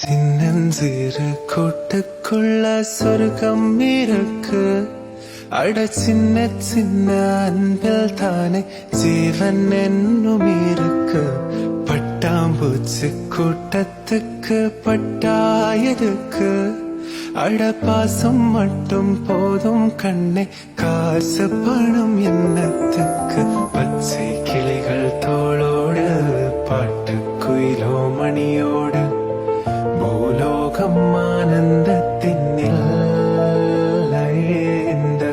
சின்னஞ்சிறு கூட்டுக்குள்ள சொர்க்கம் இருக்கு. அட சின்ன சின்ன அன்பில் தானே ஜீவன் என்னும் இருக்கு. பட்டாம்பூச்சி கூட்டத்துக்கு பட்டாயதுக்கு. அட பாசம் மட்டும் போதும் கண்ணே, காசு பணம் என்னத்துக்கு. பச்சை கிளிகள் தோளோடு பாட்டு குயிலோ மணியோடு பூலோகம் ஆனந்தத்தின் இந்த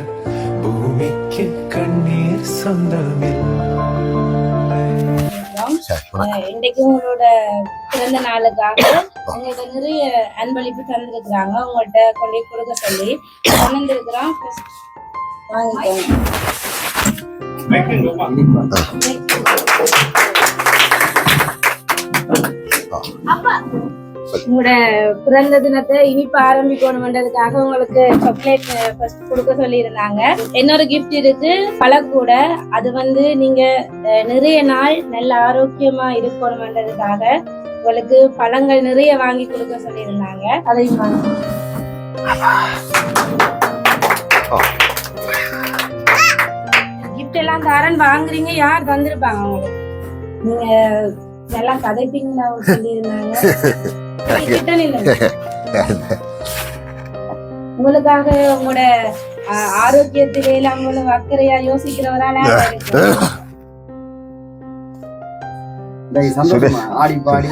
பூமிக்கு கண்ணீர் சொந்தமில்லை. இன்னைக்கு உங்களோட பிறந்த நாளுக்காக உங்களுக்கு நிறைய அன்பளிப்பு தந்திருக்கிறாங்க. உங்கள்கிட்ட கொண்டு கொடுக்க சொல்லி தந்திருக்கிறோம். உங்களோட பிறந்த தினத்தை இனிப்பு ஆரம்பிக்கணும்ன்றதுக்காக உங்களுக்கு சாக்லேட் ஃபர்ஸ்ட் கொடுக்க சொல்லி இருந்தாங்க. இன்னொரு கிஃப்ட் இருக்கு, பழக்கூட. அது நீங்க நிறைய நாள் நல்ல ஆரோக்கியமா இருக்கணும்ன்றதுக்காக உங்களுக்கு பழங்கள் நிறைய வாங்கி கொடுக்க சொல்லி இருந்தாங்க. அதையும் கிஃப்ட் எல்லாம் தரேன் வாங்குறீங்க. யார் தந்திருப்பாங்க உங்களுக்கு? நீங்க எல்லாம் கதைப்பீங்களா சொல்லி இருந்தாங்க. உங்களுக்காக உங்களோட ஆரோக்கியத்தில உங்களுக்கு அக்கறையா யோசிக்கிறவரால ஆடி பாடி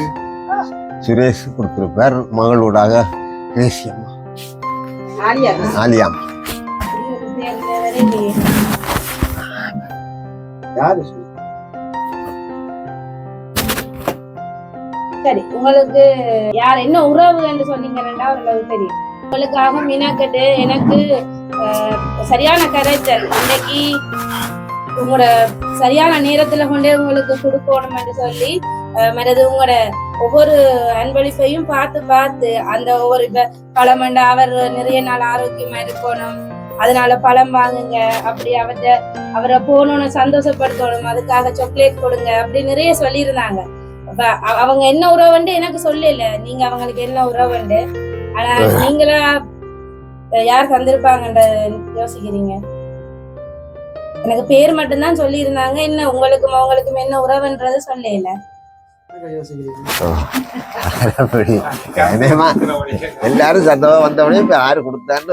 சுரேஷ் கொடுத்திருப்பார். மகளோடாக ஆலியாம் சரி. உங்களுக்கு யார் என்ன உறவு என்று சொன்னீங்கன்னா அவர்களுக்கு தெரியும். உங்களுக்காக மீனாக்கட்டு எனக்கு சரியான கரைச்சல் இன்னைக்கு உங்களோட சரியான நேரத்துல கொண்டே உங்களுக்கு கொடுக்கணும் என்று சொல்லி மற்றது உங்களோட ஒவ்வொரு அன்பளிப்பையும் பார்த்து பார்த்து அந்த ஒவ்வொரு பழமண்ட அவர் நிறைய நாள் ஆரோக்கியமா இருக்கணும், அதனால பழம் வாங்குங்க, அப்படி அவரை போகணும்னு சந்தோஷப்படுத்தணும், அதுக்காக சாக்லேட் கொடுங்க, அப்படி நிறைய சொல்லியிருந்தாங்க. அவங்க என்ன உறவுண்டு எனக்கு சொல்லல, நீங்க அவங்களுக்கு என்ன உறவுண்டு. ஆனா நீங்களா யார் தந்திருப்பாங்கன்ற யோசிக்கிறீங்க. எனக்கு பேர் மட்டும்தான் சொல்லி இருந்தாங்க. என்ன உங்களுக்கும் அவங்களுக்கும் என்ன உறவுன்றது சொல்லல. எல்லாரும் சத்தமா வந்தவனே இப்ப யாரு கொடுத்தான்னு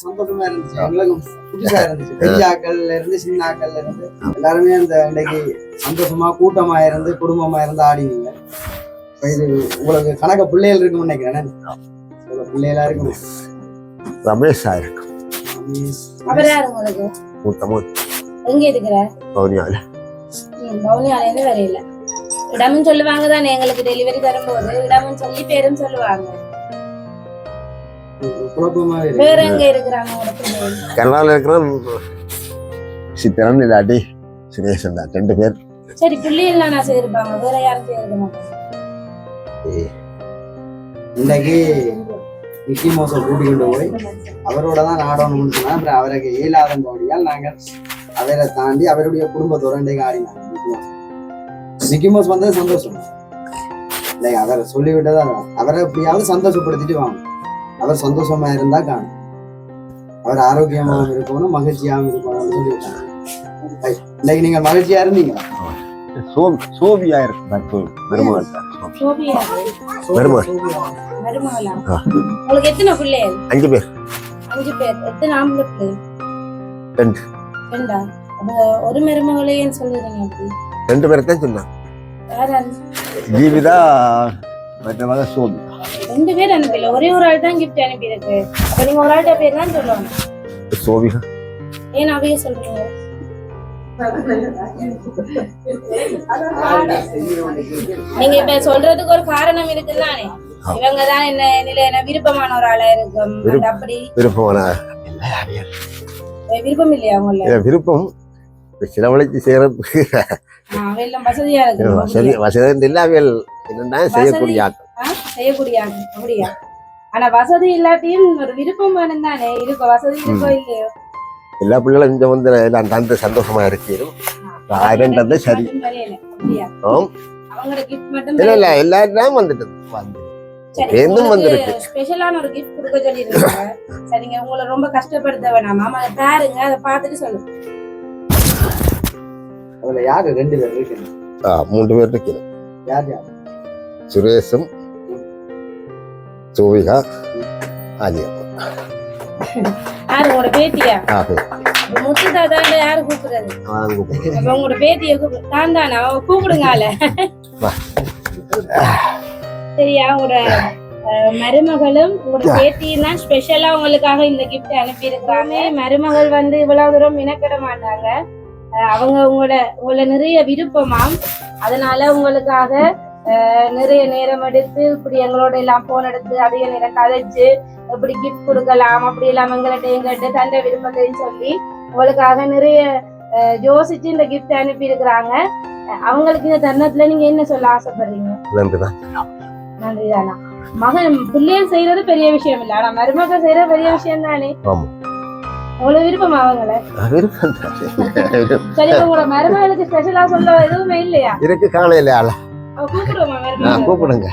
சந்தோஷமா இருந்துச்சு. எங்களுக்கும் புதுசா இருந்துச்சு. பெரியாக்கள்ல இருந்து சின்னாக்கள்ல இருந்து எல்லாருமே அந்த இன்னைக்கு சந்தோஷமா கூட்டமா இருந்து குடும்பமா இருந்து ஆடினீங்க. இது உங்களுக்கு கணக்க பிள்ளைகள் இருக்கும்னு நினைக்கிறேன். பிள்ளைகளா இருக்கும். ரமேஷ் ஆயிருக்கும். எங்க இருக்கிறார்? பவுனியால இருந்து வரையில இடமும் சொல்லுவாங்க தானே. எங்களுக்கு டெலிவரி தரும்போது இடமும் சொல்லி பேரும் சொல்லுவாங்க. வேற எங்க இருக்கிறாங்க? கர்நாடகா இருக்கிறோம். சித்திரன் இல்லாட்டி சுரேஷன் தான் 2 பேர். சரி, பிள்ளைகள் நான் செய்திருப்பாங்க. வேற யாரும் செய்திருக்க மாட்டாங்க. இன்னைக்கு மிக்கி மவுஸை கூட்டிக்கிட்டு போய் அவரோட தான் ஆடணும்னு சொன்னா, அப்புறம் அவருக்கு இயலாதபடியால் நாங்கள் அவரை தாண்டி அவருடைய குடும்பத்தோட இன்றைக்கு ஆடினாங்க. மிக்கி மவுஸ் வந்தது சந்தோஷம். இல்லை, அவரை சொல்லிவிட்டதா அவரை எப்படியாவது சந்தோஷப்படுத்திட்டு வாங்க. அவர் சந்தோஷமா இருந்தா காணும். அவர் ஆரோக்கியமாகவும் இருக்கணும், மகிழ்ச்சியாகவும் இருக்கணும்னு சொல்லிவிட்டாங்க. இன்னைக்கு நீங்க மகிழ்ச்சியா இருந்தீங்க. சோபியா இருக்கு. உங்களுக்கு எத்தனை பிள்ளைகள்? 5 பேர். 5 பேர். எத்தனை ஆம்பளை பிள்ளைகள்? 2. ஒரு மருமகளையும் சொல்லுறீங்க. 2 பேர் தான் சொன்னாங்க. ஜீவிதா மற்றவங்க சோபி. 2 பேர் அனுப்பல, ஒரே ஒரு ஆள் தான் கிஃப்ட் அனுப்பி இருக்கு. அப்ப நீங்க ஒரு ஆள்கிட்ட பேர் தான் சொல்லணும். சோபிகா. ஏன் அவையே சொல்றீங்க? நீங்க இப்ப சொல்றதுக்கு ஒரு காரணம் இருக்குதானே. இவங்கதான் என்ன விருப்பமான ஒரு ஆளா இருக்கும். அப்படி விருப்பம் இல்லையா உங்கள? விருப்பம் சிலவளைக்கு செய்யறதுக்கு வசதியா இருக்கு. வசதி இல்ல அவையல் செய்யக்கூடிய அப்படியா? ஆனா வசதி இல்லாட்டியும் ஒரு விருப்பம் வேணும் தானே. இருக்கும் வசதி இருக்கோ இல்லையோ. எல்லா பிள்ளைகளும் இங்க வந்து தந்து சந்தோஷமா இருக்கணும். சரி. அவங்களோட கிஃப்ட் மட்டும் இல்ல இல்ல எல்லாரும் வந்துட்டு எந்தும் வந்துருக்கு. ஸ்பெஷலான ஒரு கிஃப்ட் கொடுக்க சொல்லி இருக்காங்க. சரிங்க, உங்களை ரொம்ப கஷ்டப்படுத்த வேணாமா, அதை பாருங்க, அதை பார்த்துட்டு சொல்லுங்க. அதுல யாரு 2 பேர் இருக்கீங்க? 3 பேர் இருக்கணும். யார் யார்? சுரேஷும் சோவிகா ஆலியா. யாரு உங்களோட பேத்தியா? முத்து தாத்தா யாரு கூப்பிடுறது? அப்ப உங்களோட பேத்திய கூப்பிடு. தான் தானா கூப்பிடுங்க ஆள. சரியா, உங்களோட மருமகளும் உங்களோட பேத்தியும் தான் ஸ்பெஷலா உங்களுக்காக இந்த கிஃப்ட் அனுப்பி இருக்கிறாங்க. மருமகள் வந்து இவ்வளவு தூரம் மினக்கிட மாட்டாங்க. அவங்க உங்களை நிறைய விருப்பமாம், அதனால உங்களுக்காக நிறைய நேரம் எடுத்து இப்படி எங்களோட எல்லாம் போன் எடுத்து அதிக நேரம் கதைச்சு எப்படி கிஃப்ட் கொடுக்கலாம் அப்படி எல்லாம் எங்கள்கிட்டையும் கேட்டு தண்டை விருப்பத்தையும் சொல்லி உங்களுக்காக நிறைய யோசிச்சு இந்த கிஃப்ட் அனுப்பி இருக்கிறாங்க. அவங்களுக்கு இந்த தருணத்துல நீங்க என்ன சொல்ல ஆசைப்படுறீங்க? நன்றிதானா. மகன் பிள்ளைகள் செய்யறது பெரிய விஷயம் இல்ல, ஆனா மருமகள் செய்யறது பெரிய விஷயம் தானே. உங்களுக்கு விருப்பமா அவங்கள? சரி, உங்களோட மருமகளுக்கு ஸ்பெஷலா சொல்ல எதுவுமே இல்லையா? இருக்கு, காலையில ஆள கூப்பிடுவோமா? மருமகள் கூப்பிடுங்க,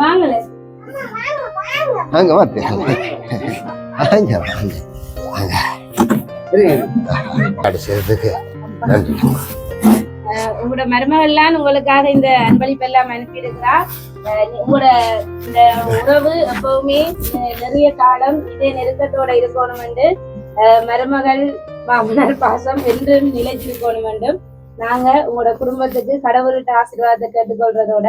வாங்களே. அங்க வாங்க அங்க வாங்க கடைசியதுக்கு நன்றி. உங்களோட மருமகள்லாம் உங்களுக்காக இந்த அன்பளிப்பு எல்லாம் அனுப்பி இருக்கிறா. உங்களோட இந்த உறவு எப்பவுமே நிறைய காலம் இதே நெருக்கத்தோட இருக்கணும் என்று மருமகள் மாமனார் பாசம் என்றும் நிலைச்சிருக்கணும் என்றும் நாங்க உங்களோட குடும்பத்துக்கு கடவுள்கிட்ட ஆசீர்வாதத்தை கேட்டுக்கொள்றதோட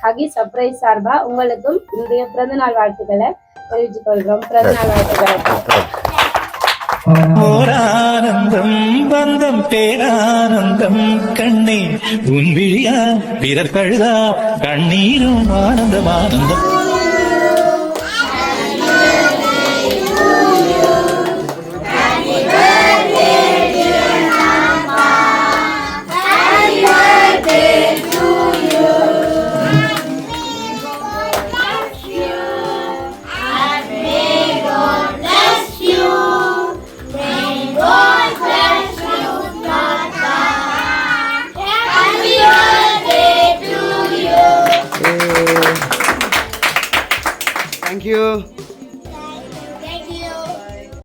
ஹகி சர்ப்ரைஸ் சார்பா உங்களுக்கும் இன்றைய பிறந்தநாள் வாழ்த்துக்களை தெரிவித்துக் கொள்றோம். பிறந்தநாள் வாழ்த்துக்களை. ஓரானந்தம் பந்தம் பேரானந்தம் கண்ணே உன் விழியா பிறர் கழுதா கண்ணீரும் ஆனந்தம் ஆனந்தம். Thank you.